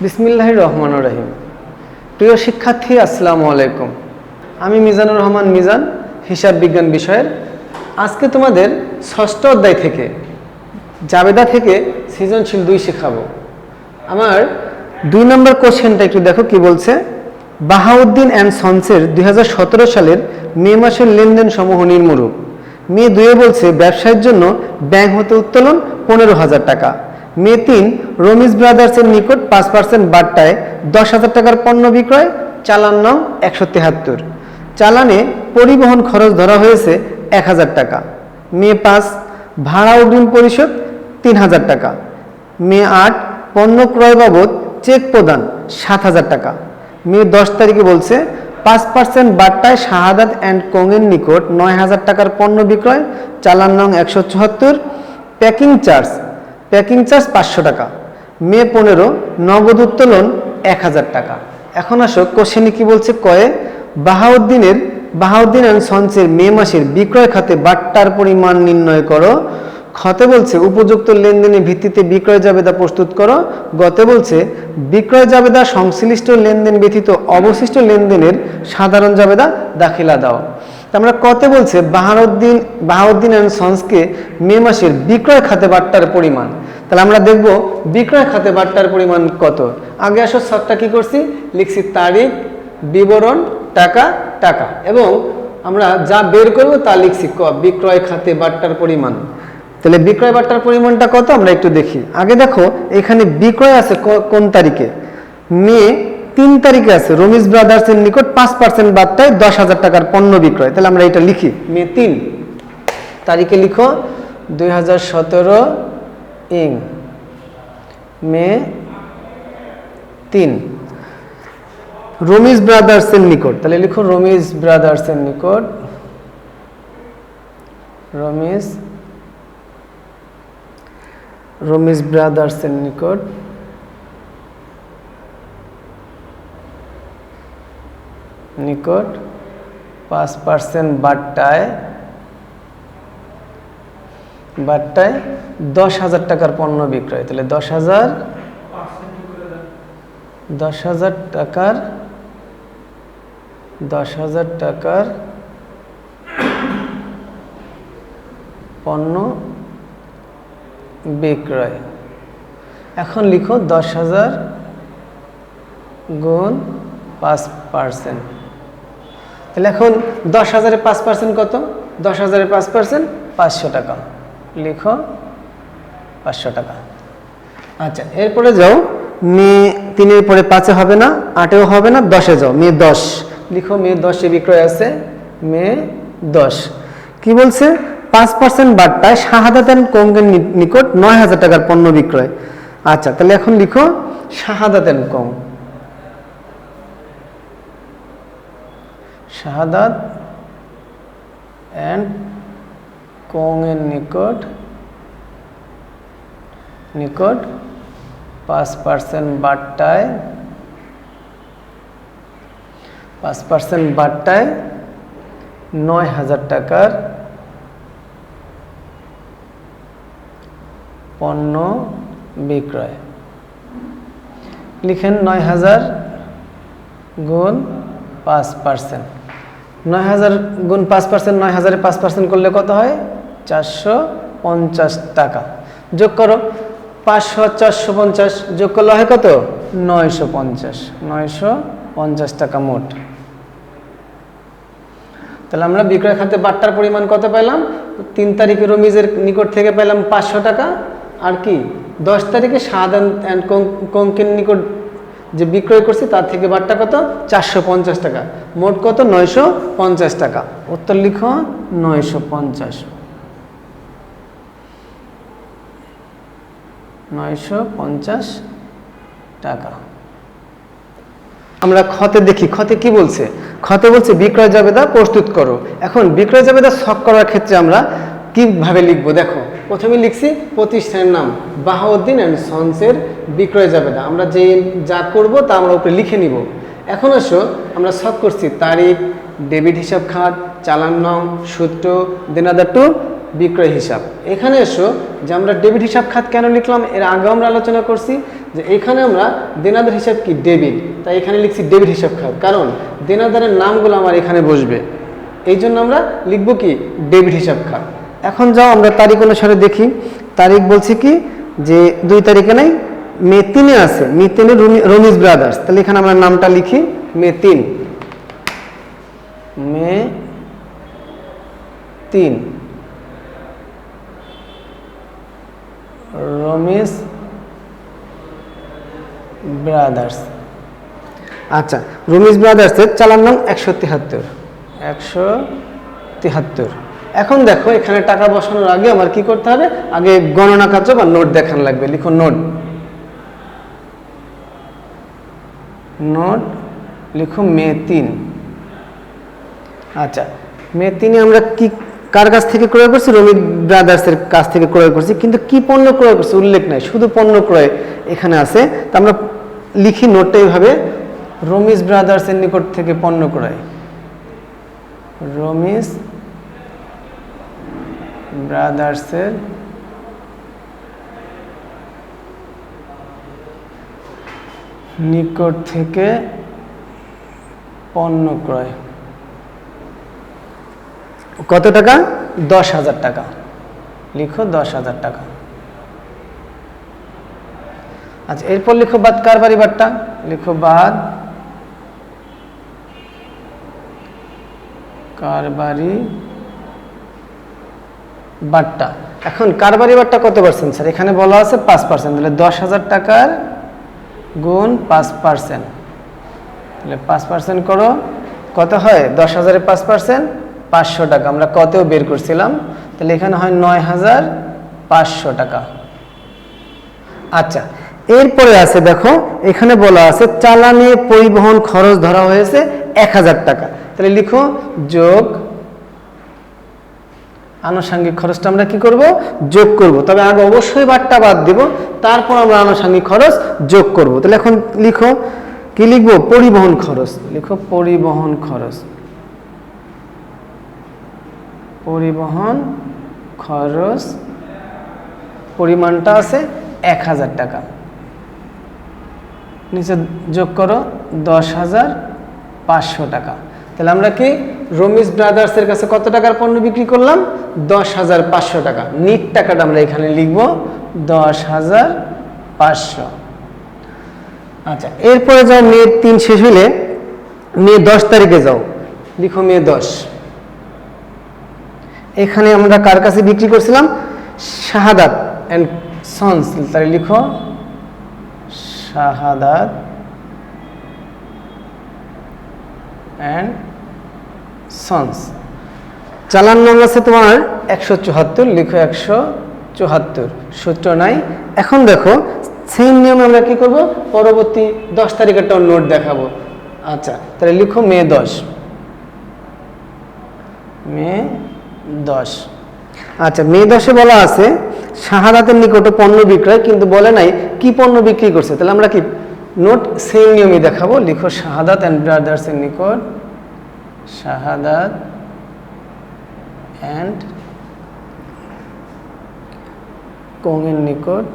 বিসমিল্লাহির রহমানির রহিম। প্রিয় শিক্ষার্থী, আসসালামু আলাইকুম। আমি মিজানুর রহমান মিজান, হিসাব বিজ্ঞান বিষয়ের। আজকে তোমাদের ষষ্ঠ অধ্যায় থেকে জাবেদা থেকে সৃজনশীল 2 শেখাবো। আমার 2 নম্বর কোশ্চেনটা একটু দেখো কি বলছে। বাহাউদ্দিন অ্যান্ড সন্সের 2017 সালের মে মাসের লেনদেন সমূহ নিম্নরূপ। মে 2 বলছে ব্যবসায়ের জন্য ব্যাংক হতে উত্তোলন 15,000 টাকা। মে 3 রমিজ ব্রাদার্সের নিকট 5% বাট্টায় 10,000 টাকার পণ্য বিক্রয়, চালান নং 173। চালানে পরিবহন খরচ ধরা হয়েছে 1,000 টাকা। মে 5 ভাড়া অগ্রিম পরিশোধ 3,000 টাকা। মে 8 পণ্য ক্রয় বাবদ চেক প্রদান 7,000 টাকা। মে 10 তারিখে বলছে 5% বাট্টায় শাহাদাত অ্যান্ড কোংয়ের নিকট 9,000 টাকার পণ্য বিক্রয়, চালান নং 174। প্যাকিং চার্জ 500 টাকা। মে 15 নগদ উত্তোলন 1,000 টাকা। এখন আসো কোশ্চেনে কি বলছে। কয়ে বাহাউদ্দিন অ্যান্ড সন্সের মে মাসের বিক্রয় খাতে বাট্টার পরিমাণ নির্ণয় করো। খতে বলছে উপযুক্ত লেনদেনের ভিত্তিতে বিক্রয় জাবেদা প্রস্তুত করো। গতে বলছে বিক্রয় জাবেদা সংশ্লিষ্ট লেনদেন ব্যতীত অবশিষ্ট লেনদেনের সাধারণ জাবেদা দাখিলা দাও। আমরা কতে বলছে বাহাউদ্দিন অ্যান্ড সন্সকে মে মাসের বিক্রয় খাতে বাট্টার পরিমাণ। তাহলে আমরা দেখব বিক্রয় খাতে বাট্টার পরিমাণ কত। আগে আসো সবটা কি করছি, লিখছি তারিখ, বিবরণ, টাকা টাকা, এবং আমরা যা বের করব তা লিখছি বিক্রয় খাতে বাট্টার পরিমাণ। তাহলে বিক্রয় বাট্টার পরিমাণটা কত আমরা একটু দেখি। আগে দেখো এখানে বিক্রয় আছে কোন তারিখে, মে 3 তারিখে আছে রমিজ ব্রাদার্সের নিকট 5% বাট্টায় 10,000 টাকার পণ্য বিক্রয়। তাহলে আমরা এটা লিখি, মে 3 তারিখে লিখো 2017 ইং মে 3 রমিজ ব্রাদার্সের নিকট। তাহলে লিখো রমিজ ব্রাদার্সের নিকট, রমিজ ব্রাদার্সের নিকট 5% বাট্টায় 10,000 টাকার পণ্য বিক্রয়। তাহলে 10,000 টাকার পণ্য বিক্রয়। এখন লিখো 10,000 গুণ 5%। তাহলে এখন 10,000-এ 5% কত? 10,000-এ 5% 500 টাকা। লিখো 500 টাকা। আচ্ছা, এরপরে যাও মে 3-এর পরে 5-এ হবে না, 8-এও হবে না, 10-এ যাও। মে 10 লিখো, মে 10-এ বিক্রয় আছে। মে 10 কি বলছে? 5% বাট্টায় শাহাদাত অ্যান্ড কোংয়ের নিকট 9,000 টাকার পণ্য বিক্রয়। আচ্ছা, তাহলে এখন লিখো শাহাদাত অ্যান্ড কোং, শাহাদাত অ্যান্ড কোংয়ের নিকট 5% বাট্টায় 9,000 টাকার পণ্য বিক্রয়। লিখেন 9,000 গুণ 5%। 9,000 গুণ 5%, 9,000-এ 5% করলে কত হয়? 450 টাকা। যোগ করো 500 450, যোগ করলে হয় কত? 950 টাকা মোট। তাহলে আমরা বিক্রয় খাতে বাট্টার পরিমাণ কত পেলাম? 3 তারিখে রমিজের নিকট থেকে পেলাম 500 টাকা। আর কি 10 তারিখে শাহাদাত অ্যান্ড কোংয়ের নিকট যে বিক্রয় করছি তার থেকে বাট্টা কত? 450 টাকা। মোট কত? 950 টাকা। উত্তর লিখো 950 টাকা। আমরা খতে দেখি, খতে কি বলছে। খতে বলছে বিক্রয় জাবেদা প্রস্তুত করো। এখন বিক্রয় জাবেদা ছক করার ক্ষেত্রে আমরা কিভাবে লিখবো দেখো। প্রথমে লিখছি প্রতিষ্ঠানের নাম বাহাউদ্দিন অ্যান্ড সন্সের বিক্রয় জাবেদা। আমরা যা করব তা আমরা উপরে লিখে নিব। এখন আসো আমরা ছক করছি তারিখ, ডেবিট হিসাব খাত, চালান নং, সূত্র, দেনাদার টু বিক্রয় হিসাব। এখানে এসো যে আমরা ডেবিট হিসাব খাত কেন লিখলাম, এর আগে আমরা আলোচনা করছি যে এখানে আমরা দেনাদার হিসাব কি ডেবিট, তাই এখানে লিখছি ডেবিট হিসাব খাত, কারণ দেনাদারের নামগুলো আমার এখানে বসবে, এই জন্য আমরা লিখবো কি ডেবিট হিসাব খাত। এখন যাও আমরা তারিখ অনুসারে দেখি। তারিখ বলছি কি যে 2 তারিখে নাই, মে 3-এ আছে, মে 3-এ রমিজ ব্রাদার্স, তাহলে এখানে আমরা নামটা লিখি মে 3, মে 3 রমিজ ব্রাদার্স। আচ্ছা, রমিজ ব্রাদার্সের চালান নং 173। এখন দেখো এখানে টাকা বসানোর আগে আমার কি করতে হবে, আগে গণনা কার্য বা নোট দেখান লাগবে। লিখো নোট, নোট লিখো মে 3। আচ্ছা, মে 3-এ আমরা কি কার কাছ থেকে ক্রয় করছি, রমিজ ব্রাদার্সের কাছ থেকে ক্রয় করছি, কিন্তু কি পণ্য ক্রয় করছি উল্লেখ নাই, শুধু পণ্য ক্রয় এখানে আছে। তা আমরা লিখি নোটটা এইভাবে, রমিজ ব্রাদার্সের নিকট থেকে পণ্য ক্রয়, রমিজ ব্রাদার্সের নিকট থেকে পণ্য ক্রয়। কত টাকা? 10,000 টাকা। লিখো 10,000 টাকা। আচ্ছা, এরপর লিখো বাদ কারবারি বাট্টা, লিখো বাদ কারবারি বাট্টা। এখন কারবারি বাট্টা কত পার্সেন্ট স্যার? এখানে বলা আছে 5%, তাহলে 10,000 টাকার গুণ 5%, তাহলে 5% করো, কত হয়? 10,000-এ 5%, 500 টাকা। আমরা কতেও বের করছিলাম, তাহলে এখানে হয় 9,500 টাকা। আচ্ছা, এরপরে আছে দেখো এখানে বলা আছে চালানে পরিবহন খরচ ধরা হয়েছে 1,000 টাকা, তাহলে লিখো যোগ আনুষঙ্গিক খরচটা আমরা কি করব? যোগ করব। তবে আগে অবশ্যই বাট্টা বাদ দিব, তারপর আমরা আনুষঙ্গিক খরচ যোগ করব। তাহলে এখন লিখো, কি লিখবো? পরিবহন খরচ। লিখো পরিবহন খরচ, পরিবহন খরচ পরিমাণটা আছে 1,000 টাকা, নিচে যোগ করো 10,500 টাকা। তাহলে আমরা কি রমিজ ব্রাদার্সের কাছে কত টাকার পণ্য বিক্রি করলাম? 10,500 টাকা। নিট টাকাটা আমরা এখানে লিখব 10,500। আচ্ছা, এরপরে যাও মে 3 শেষ হলে মে 10 তারিখে যাও, লিখো মে 10। এখানে আমরা কার কাছে বিক্রি করছিলাম? শাহাদাত এন্ড সন্স, তাহলে লিখো শাহাদাত এন্ড সন্স। চালান নাম আছে তোমার 174, লিখো 174, সূত্র নাই। এখন দেখো সেম নিয়মে আমরা কি করব? পরবর্তী 10 তারিখেরটা নোট দেখাবো। আচ্ছা, তাহলে লিখো মে 10, মে 10। আচ্ছা, মে 10-এ বলা আছে শাহাদাতের নিকটে পণ্য বিক্রয়, কিন্তু বলে নাই কি পণ্য বিক্রি করছে। তাহলে আমরা কি নোট সেম নিয়মে দেখাবো। লিখো শাহাদাত এন্ড ব্রাদার্সের নিকট, শাহাদাত এন্ড কোংয়ের নিকট,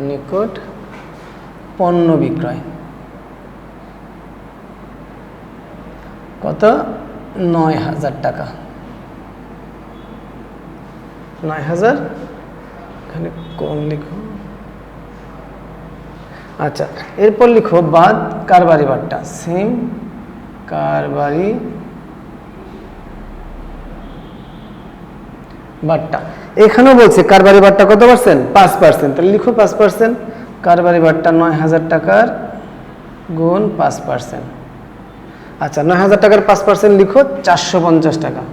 নিকট পণ্য বিক্রয়। কত? 9,000 টাকা। 9,000, এখানে কোন লিখো। আচ্ছা, এরপর লিখো বাদ কারবারি বাট্টা, সেম কারবারি বাট্টা। এখানেও বলছে কারবারি বাট্টা কত পার্সেন্ট? 5%, তাহলে লিখো 5%। কারবারি বাট্টা 9,000 টাকার গুণ 5%। আচ্ছা, 9,000 টাকার 5% লিখো 450 টাকা।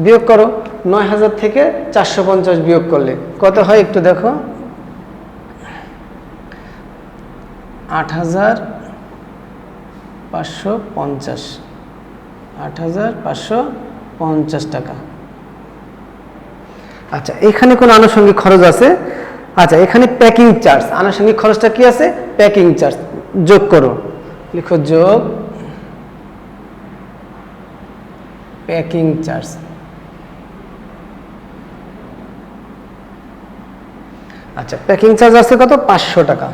বিয়োগ করো, 9,000 থেকে 450 বিয়োগ করলে কত হয় একটু দেখো। 8,550, 8,550 টাকা। আচ্ছা, এখানে কোন আনুষঙ্গিক খরচ আছে? আচ্ছা, এখানে প্যাকিং চার্জ, আনুষঙ্গিক খরচটা কি আছে? Packing charge. যোগ করো, লিখো যোগ প্যাকিং চার্জ। আচ্ছা, প্যাকিং চার্জ আছে কত? 500 টাকা।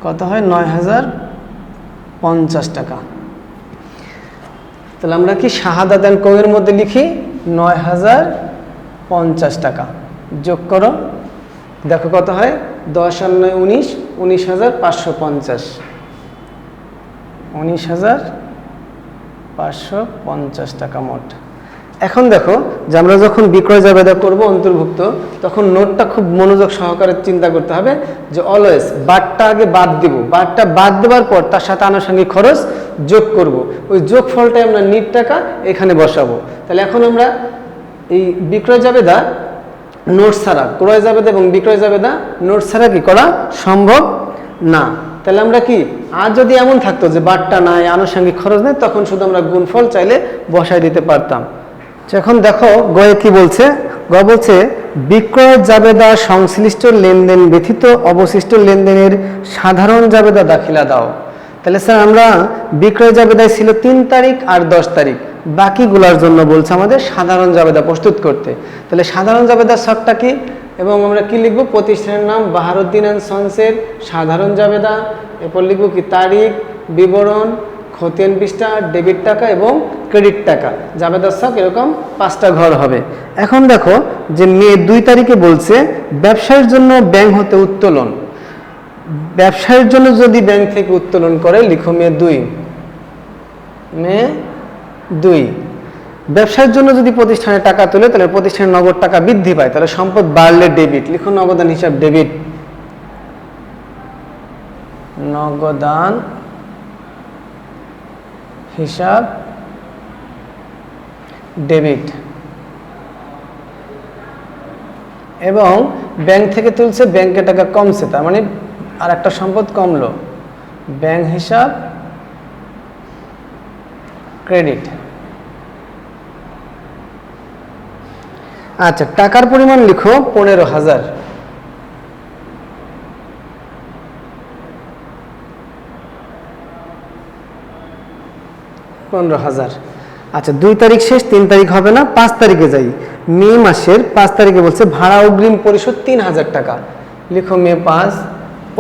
কত হয়? 9050 টাকা। তাহলে আমরা কি শাহাদাত এন্ড কোয়ের মধ্যে লিখি 9050 টাকা। যোগ করো, দেখো কত হয়? 10 আর 9 19, 19550, 19550 টাকা মোট। এখন দেখো যে আমরা যখন বিক্রয় জাবেদা করব অন্তর্ভুক্ত, তখন নোটটা খুব মনোযোগ সহকারে চিন্তা করতে হবে যে অলওয়েজ বারটা আগে বাদ দিব, বারটা বাদ দেওয়ার পর তার সাথে আনুষঙ্গিক খরচ যোগ করব। ওই যোগফলটাই আমরা নিট টাকা এখানে বসাবো। তাহলে এখন আমরা এই বিক্রয় জাবেদা নোট ছাড়া, ক্রয় জাবেদা এবং বিক্রয় জাবেদা নোট ছাড়া কি করা সম্ভব না। তাহলে আমরা কি, আর যদি এমন থাকতো যে বারটা নাই, আনুষঙ্গিক খরচ নেই, তখন শুধু আমরা গুণফল চাইলে বসাই দিতে পারতাম। এখন দেখো গয়ে কি বলছে? গ বলছে বিক্রয় জাবেদা সংশ্লিষ্ট লেনদেন ব্যতীত অবশিষ্ট লেনদেনের সাধারণ জাবেদা দাখিলা দাও। তাহলে স্যার আমরা বিক্রয় জাবেদায় ছিল 3 তারিখ আর 10 তারিখ, বাকিগুলোর জন্য বলছে আমাদের সাধারণ জাবেদা প্রস্তুত করতে। তাহলে সাধারণ জাবেদার ছকটা কি এবং আমরা কি লিখব? প্রতিষ্ঠানের নাম বাহারুদ্দিন অ্যান্ড সন্সের সাধারণ জাবেদা, এরপর লিখব কি তারিখ, বিবরণ, খতিয়ান পৃষ্ঠা, ডেবিট টাকা এবং ক্রেডিট টাকা। জাবেদার ছক এরকম 5টা ঘর হবে। এখন দেখো যে মে 2 তারিখে বলছে ব্যবসায়ের জন্য ব্যাংক হতে উত্তোলন। ব্যবসায়ের জন্য যদি ব্যাংক থেকে উত্তোলন করে লিখো মে 2, মে 2। ব্যবসার জন্য যদি প্রতিষ্ঠানে টাকা তোলে তাহলে প্রতিষ্ঠানের নগদ টাকা বৃদ্ধি পায়, তাহলে সম্পদ বাড়লে ডেবিট। লিখো নগদান হিসাব ডেবিট, নগদান হিসাব ডেবিট। এবং ব্যাংক থেকে তুলছে, ব্যাংকে টাকা কমছে, তার মানে আর একটা সম্পদ কমলো, ব্যাংক হিসাব ক্রেডিট। আচ্ছা, টাকার পরিমাণ লিখো 15,000। 15,000। আচ্ছা, 2 তারিখ শেষ, 3 তারিখ হবে না, 5 তারিখে যাই। মে মাসের 5 তারিখে বলছে ভাড়া অগ্রিম পরিশোধ 3000 টাকা। লিখো মে 5।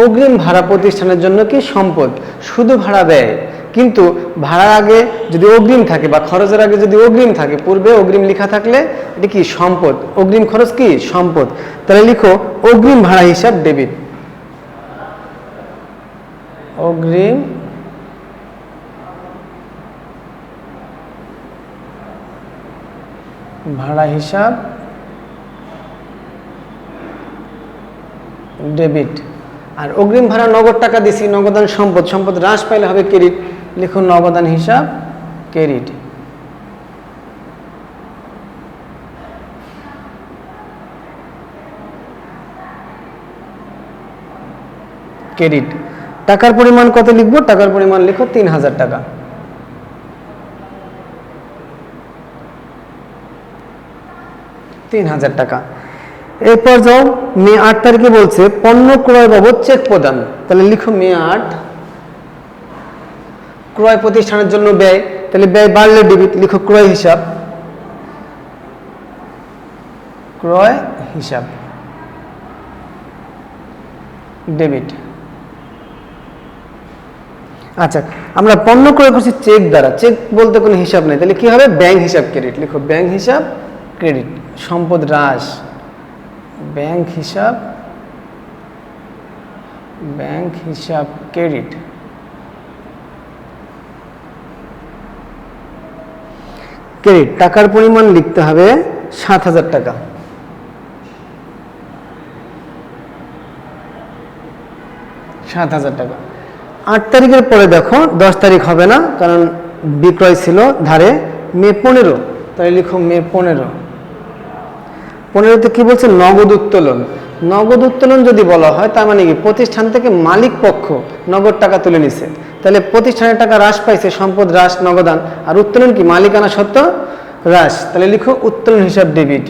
অগ্রিম ভাড়া প্রতিষ্ঠানের জন্য কি সম্পদ, শুধু ভাড়া দেয়, কিন্তু ভাড়ার আগে যদি অগ্রিম থাকে বা খরচের আগে যদি অগ্রিম থাকে, পূর্বে অগ্রিম লেখা থাকলে এটা কি সম্পদ, অগ্রিম খরচ কি সম্পদ। তাহলে লিখো অগ্রিম ভাড়া হিসাব ডেবিট, অগ্রিম ভাড়া হিসাব ডেবিট। আর অগ্রিম ভাড়া নগদ টাকা দিছি, নগদান সম্পদ, সম্পদ হ্রাস পাইলে হবে ক্রেডিট। লিখুন নগদান হিসাব ক্রেডিট। ক্রেডিট। টাকার পরিমাণ কত লিখবো? টাকার পরিমাণ লিখো 3000 টাকা। টাকা। এরপর যাও মে 8 তারিখে বলছে পণ্য ক্রয় বাবদ চেক প্রদান। তাহলে লিখো মে 8। ক্রয় প্রতিষ্ঠানের জন্য ব্যয়, তাহলে ব্যয় বাড়লে ডেবিট, লিখো ক্রয় হিসাব, ক্রয় হিসাব ডেবিট। আচ্ছা, আমরা পণ্য ক্রয় করছি চেক দ্বারা, চেক বলতে কোনো হিসাব নেই, তাহলে কি হবে? ব্যাংক হিসাব ক্রেডিট। লিখো ব্যাংক হিসাব ক্রেডিট। সম্পদ হ্রাস, ব্যাংক হিসাব ক্রেডিট। ক্রেডিট। টাকার পরিমাণ লিখতে হবে 7000 টাকা। 7000 টাকা। 8 তারিখের পরে দেখো 10 তারিখ হবে না, কারণ বিক্রয় ছিল ধারে। মে 15, তাই লিখো মে 15। 15তে কি বলছে? নগদ উত্তোলন। নগদ উত্তোলন যদি বলা হয় তার মানে কি প্রতিষ্ঠান থেকে মালিক পক্ষ নগদ টাকা তুলে নিছে, তাহলে প্রতিষ্ঠানের টাকা হ্রাস পাইছে, সম্পদ হ্রাস নগদান, আর উত্তোলন কি মালিকানা সত্ত্ব হ্রাস, তাহলে লিখো উত্তোলন হিসাব ডেবিট।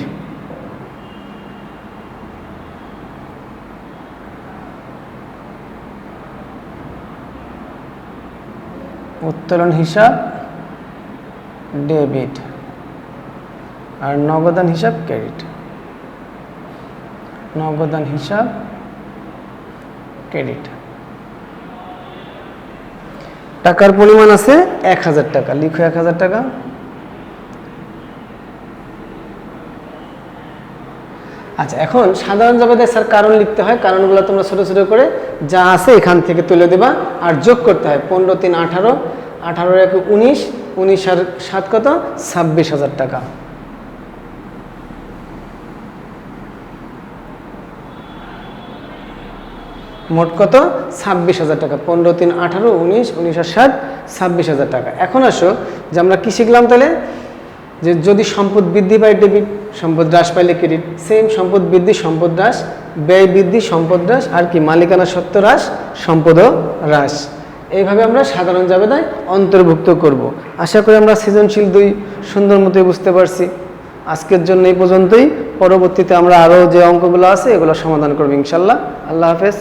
উত্তোলন হিসাব ডেবিট আর নগদান হিসাব ক্রেডিট। নগদান হিসাব ক্রেডিট। টাকার পরিমাণ আছে 1000 টাকা, লিখো 1000 টাকা। আচ্ছা, এখন সাধারণ জবাবে স্যার কারণ লিখতে হয়, কারণগুলো তোমরা ছোট ছোট করে যা আছে এখান থেকে তুলে দেবা আর যোগ করতে হয়। 15 3 18, 18 1 19, 19 আর 7 কত, 26,000 টাকা। মোট কত, 26,000 টাকা। 15 3 18, 19, 19 আর 7, 26,000 টাকা। এখন আসো যে আমরা কি শিখলাম তাহলে, যে যদি সম্পদ বৃদ্ধি পায় ডেবিট, সম্পদ হ্রাস পাইলে ক্রেডিট। সেম সম্পদ বৃদ্ধি সম্পদ হ্রাস, ব্যয় বৃদ্ধি সম্পদ হ্রাস, আর কি মালিকানা সত্ত্ব হ্রাস সম্পদও হ্রাস। এইভাবে আমরা সাধারণ জাবেদায় অন্তর্ভুক্ত করব। আশা করি আমরা সৃজনশীল 2 সুন্দর মতোই বুঝতে পারছি। আজকের জন্য এই পর্যন্তই। পরবর্তীতে আমরা আরও যে অঙ্কগুলো আছে এগুলো সমাধান করব ইনশাল্লাহ। আল্লাহ হাফেজ।